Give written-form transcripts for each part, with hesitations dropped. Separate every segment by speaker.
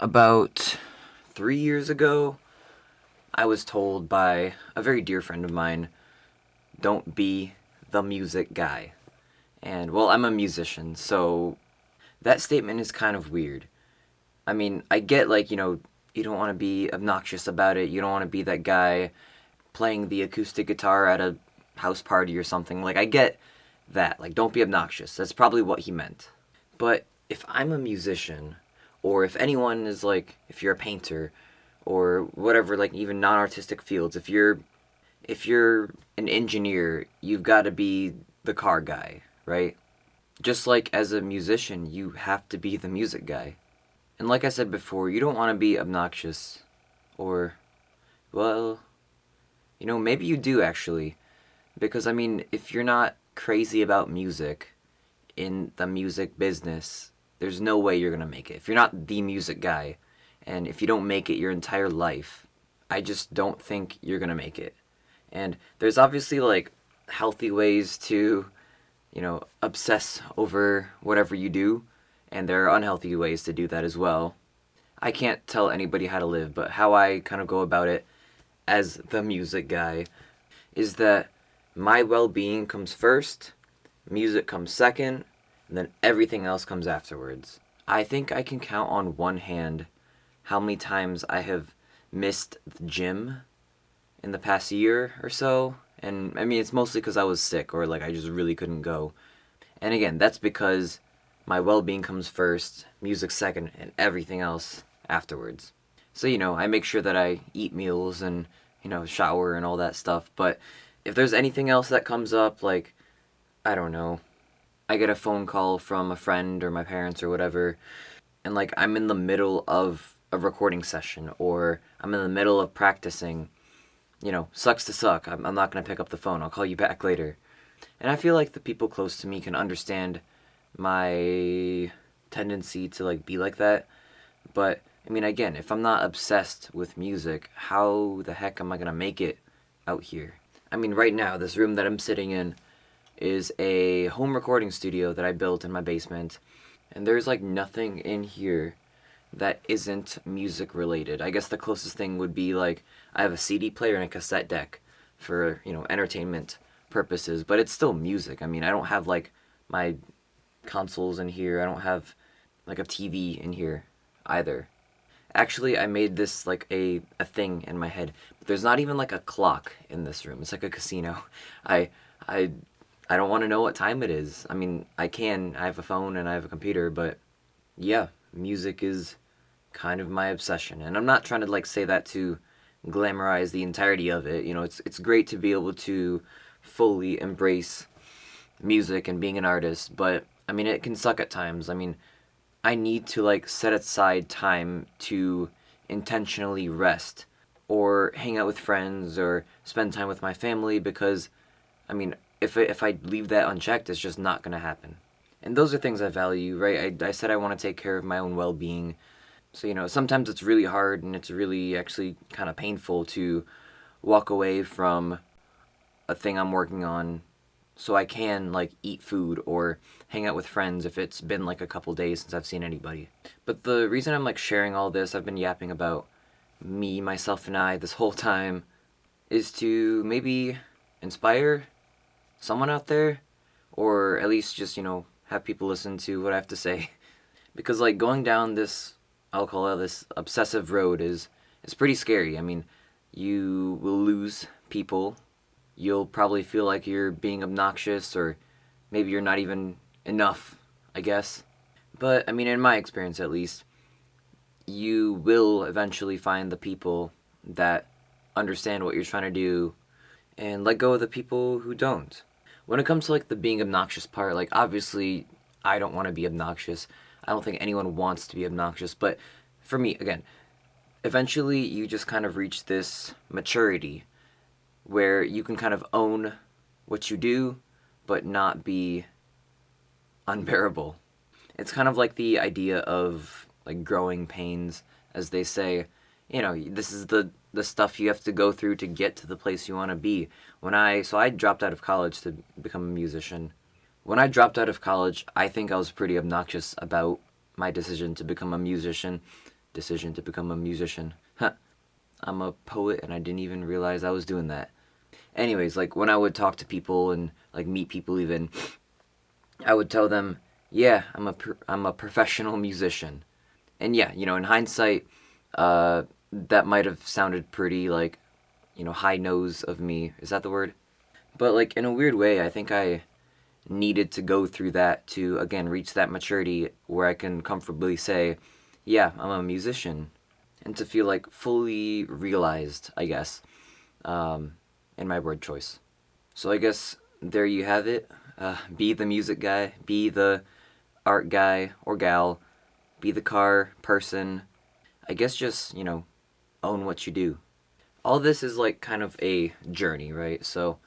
Speaker 1: About 3 years ago, I was told by a very dear friend of mine, don't be the music guy. And, well, I'm a musician, so that statement is kind of weird. I mean, I get, you don't want to be obnoxious about it. You don't want to be that guy playing the acoustic guitar at a house party or something. Like, I get that. Like, don't be obnoxious. That's probably what he meant. But if I'm a musician, or if anyone is like, if you're a painter, or whatever, like even non-artistic fields, if you're an engineer, you've got to be the car guy, right? Just like as a musician, you have to be the music guy. And like I said before, you don't want to be obnoxious, or, well, maybe you do actually, because I mean, if you're not crazy about music in the music business, there's no way you're gonna make it. If you're not the music guy, and if you don't make it your entire life, I just don't think you're gonna make it. And there's obviously like healthy ways to, obsess over whatever you do, and there are unhealthy ways to do that as well. I can't tell anybody how to live, but how I kind of go about it as the music guy is that my well being comes first, music comes second, and then everything else comes afterwards. I think I can count on one hand how many times I have missed the gym in the past year or so. And I mean, it's mostly because I was sick or like I just really couldn't go. And again, that's because my well being comes first, music second, and everything else afterwards. So, I make sure that I eat meals and, shower and all that stuff. But if there's anything else that comes up, like, I don't know, I get a phone call from a friend or my parents or whatever, and like I'm in the middle of a recording session or I'm in the middle of practicing, sucks to suck. I'm not going to pick up the phone. I'll call you back later. And I feel like the people close to me can understand my tendency to like be like that. But I mean, again, if I'm not obsessed with music, how the heck am I going to make it out here? I mean, right now, this room that I'm sitting in is a home recording studio that I built in my basement. And there's like nothing in here that isn't music related. I guess the closest thing would be like I have a CD player and a cassette deck for, entertainment purposes, but it's still music. I mean, I don't have like my consoles in here. I don't have like a TV in here either. Actually, I made this like a thing in my head. But there's not even like a clock in this room. It's like a casino. I I I don't want to know what time it is. I mean, I can. I have a phone and I have a computer, but yeah, music is kind of my obsession. And I'm not trying to like say that to glamorize the entirety of it. It's great to be able to fully embrace music and being an artist, but I mean, it can suck at times. I mean, I need to like set aside time to intentionally rest or hang out with friends or spend time with my family because I mean, if I leave that unchecked, it's just not going to happen. And those are things I value, right? I said I want to take care of my own well-being. So, sometimes it's really hard and it's really actually kind of painful to walk away from a thing I'm working on so I can like eat food or hang out with friends if it's been like a couple days since I've seen anybody. But the reason I'm like sharing all this, I've been yapping about me, myself, and I this whole time, is to maybe inspire someone out there, or at least just have people listen to what I have to say. Because like going down this, I'll call it this obsessive road is pretty scary. I mean, you will lose people. You'll probably feel like you're being obnoxious, or maybe you're not even enough, I guess. But I mean, in my experience at least, you will eventually find the people that understand what you're trying to do and let go of the people who don't. When it comes to like the being obnoxious part, like obviously I don't want to be obnoxious. I don't think anyone wants to be obnoxious, but for me, again, eventually you just kind of reach this maturity where you can kind of own what you do but not be unbearable. It's kind of like the idea of like growing pains, as they say. This is the stuff you have to go through to get to the place you want to be. I dropped out of college to become a musician. When I dropped out of college, I think I was pretty obnoxious about my decision to become a musician decision to become a musician. Huh. I'm a poet and I didn't even realize I was doing that. Anyways, like when I would talk to people and like meet people even, I would tell them, "Yeah, I'm a professional musician." And yeah, in hindsight, that might have sounded pretty like, high nose of me. Is that the word? But like in a weird way, I think I needed to go through that to again reach that maturity where I can comfortably say, "Yeah, I'm a musician," and to feel like fully realized, I guess, in my word choice. So I guess there you have it. Be the music guy, be the art guy or gal, be the car person. I guess just, own what you do. All this is like kind of a journey, right? So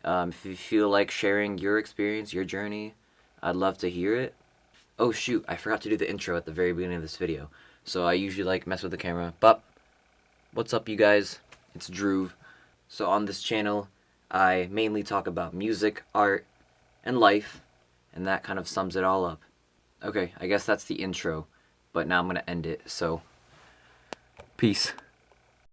Speaker 1: if you feel like sharing your experience, your journey, I'd love to hear it. Oh shoot, I forgot to do the intro at the very beginning of this video. So I usually like mess with the camera. But what's up, you guys? It's Drew. So on this channel, I mainly talk about music, art, and life, and that kind of sums it all up. Okay, I guess that's the intro, but now I'm gonna end it, so peace.